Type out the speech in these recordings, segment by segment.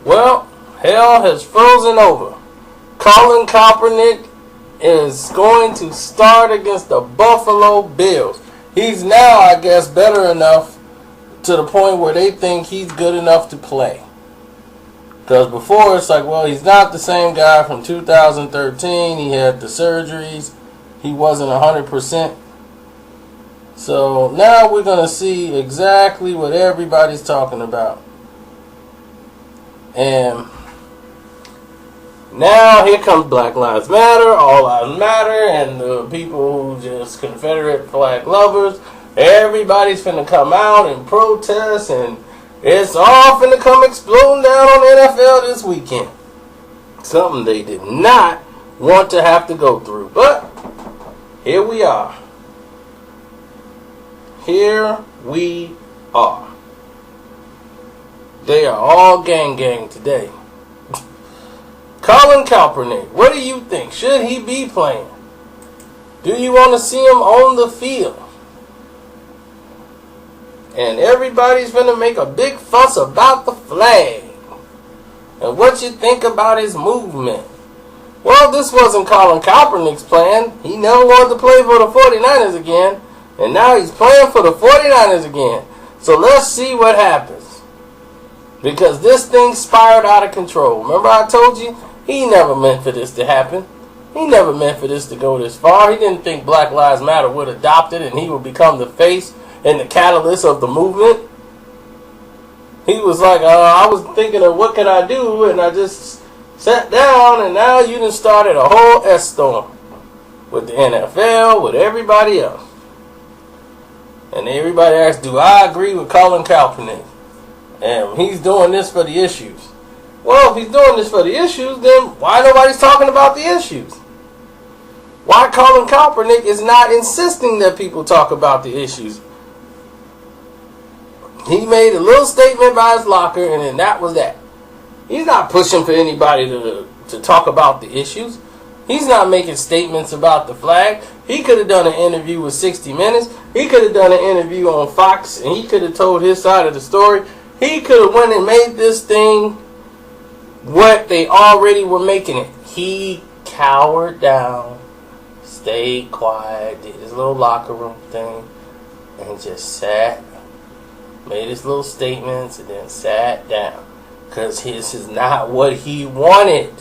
Well, hell has frozen over. Colin Kaepernick is going to start against the Buffalo Bills. He's now, I guess, better enough to the point where they think he's good enough to play. Because before it's like, well, he's not the same guy from 2013. He had the surgeries. He wasn't 100%. So now we're going to see exactly what everybody's talking about. And now here comes Black Lives Matter, All Lives Matter, and the people who just Confederate flag lovers. Everybody's finna come out and protest, and it's all finna come exploding down on the NFL this weekend. Something they did not want to have to go through. But here we are. Here we are. They are all gang today. Colin Kaepernick, what do you think? Should he be playing? Do you want to see him on the field? And everybody's going to make a big fuss about the flag. And what you think about his movement. Well, this wasn't Colin Kaepernick's plan. He never wanted to play for the 49ers again. And now he's playing for the 49ers again. So let's see what happens. Because this thing spiraled out of control. Remember I told you? He never meant for this to happen. He never meant for this to go this far. He didn't think Black Lives Matter would adopt it and he would become the face and the catalyst of the movement. He was like, I was thinking of what can I do, and I just sat down, and now you done started a whole S-storm with the NFL, with everybody else. And everybody asks, do I agree with Colin Kaepernick? And he's doing this for the issues. Well, if he's doing this for the issues, then why nobody's talking about the issues? Why Colin Kaepernick is not insisting that people talk about the issues? He made a little statement by his locker, and then that was that. He's not pushing for anybody to talk about the issues. He's not making statements about the flag. He could have done an interview with 60 Minutes. He could have done an interview on Fox, and he could have told his side of the story. He could have went and made this thing what they already were making it. He cowered down, stayed quiet, did his little locker room thing, and just sat, made his little statements, and then sat down. Because this is not what he wanted.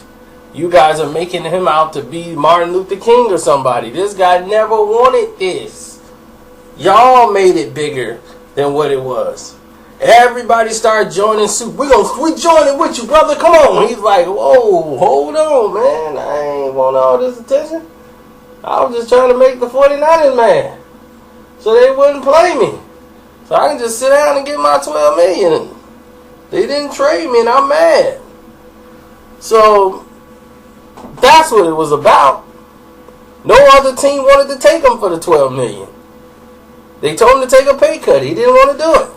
You guys are making him out to be Martin Luther King or somebody. This guy never wanted this. Y'all made it bigger than what it was. Everybody started joining suit. We joining with you, brother. Come on. He's like, whoa, hold on, man. I ain't want all this attention. I was just trying to make the 49ers mad, so they wouldn't play me. So I can just sit down and get my $12 million. They didn't trade me, and I'm mad. So that's what it was about. No other team wanted to take him for the $12 million. They told him to take a pay cut. He didn't want to do it.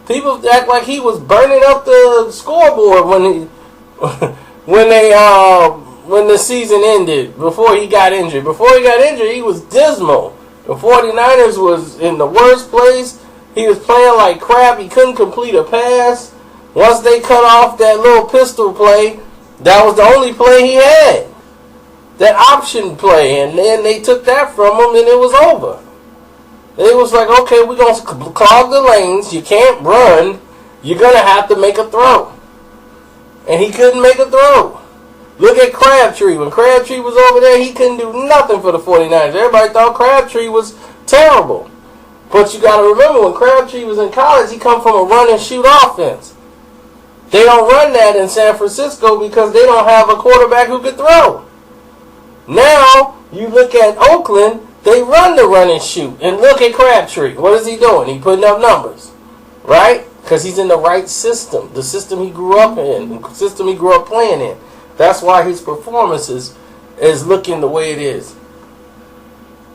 People act like he was burning up the scoreboard when the season ended, before he got injured. Before he got injured, he was dismal. The 49ers was in the worst place. He was playing like crap. He couldn't complete a pass. Once they cut off that little pistol play, that was the only play he had. That option play. And then they took that from him and it was over. It was like, okay, we're going to clog the lanes. You can't run. You're going to have to make a throw. And he couldn't make a throw. Look at Crabtree. When Crabtree was over there, he couldn't do nothing for the 49ers. Everybody thought Crabtree was terrible. But you got to remember, when Crabtree was in college, he come from a run-and-shoot offense. They don't run that in San Francisco because they don't have a quarterback who could throw. Now, you look at Oakland, they run the run-and-shoot. And look at Crabtree. What is he doing? He's putting up numbers. Right? Because he's in the right system. The system he grew up in. The system he grew up playing in. That's why his performances is looking the way it is.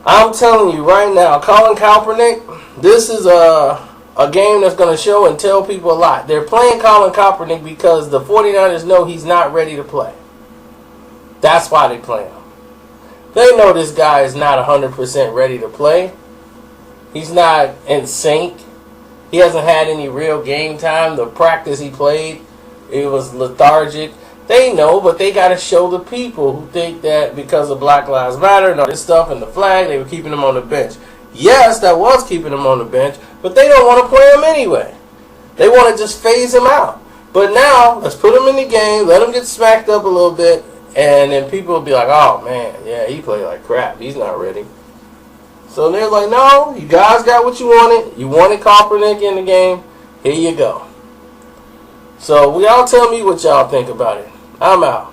I'm telling you right now, Colin Kaepernick, this is a game that's going to show and tell people a lot. They're playing Colin Kaepernick because the 49ers know he's not ready to play. That's why they play him. They know this guy is not 100% ready to play. He's not in sync. He hasn't had any real game time. The practice he played, it was lethargic. They know, but they got to show the people who think that because of Black Lives Matter and all this stuff and the flag, they were keeping him on the bench. Yes, that was keeping him on the bench, but they don't want to play him anyway. They want to just phase him out. But now, let's put him in the game, let him get smacked up a little bit, and then people will be like, oh man, yeah, he played like crap. He's not ready. So they're like, no, you guys got what you wanted. You wanted Kaepernick in the game. Here you go. So y'all tell me what y'all think about it. I'm out.